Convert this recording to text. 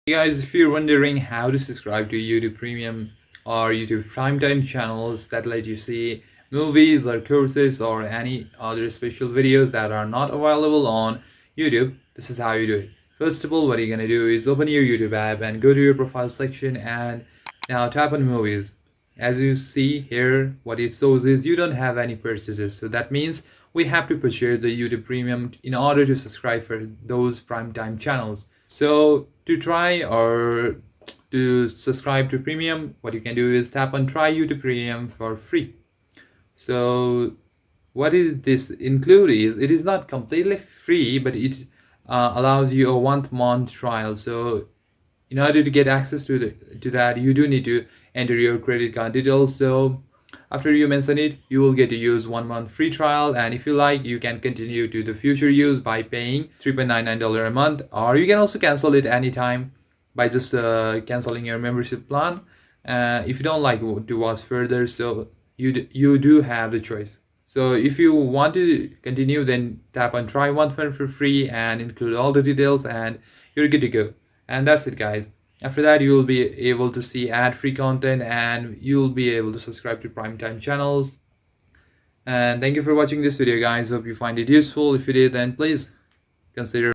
Hey guys, if you're wondering how to subscribe to YouTube Premium or YouTube Primetime Channels that let you see movies or courses or any other special videos that are not available on YouTube, this is how you do it. First of all, what you're gonna do is open your YouTube app and go to your profile section and now tap on movies. As you see here, what it shows is you don't have any purchases, so that means we have to purchase the YouTube Premium in order to subscribe for those primetime channels. So to try or to subscribe to Premium, what you can do is tap on Try YouTube Premium for free. So what is this include is it is not completely free, but it allows you a 1 month trial. So in order to get access to that, you do need to enter your credit card details. So after you mention it, you will get to use 1 month free trial, and if you like, you can continue to the future use by paying $3.99 a month, or you can also cancel it anytime by just canceling your membership plan if you don't like to watch further. So you do have the choice. So if you want to continue, then tap on try 1 month for free and include all the details, and you're good to go. And that's it, guys. After that, you will be able to see ad-free content and you'll be able to subscribe to Primetime Channels. And thank you for watching this video, guys. Hope you find it useful. If you did, then please consider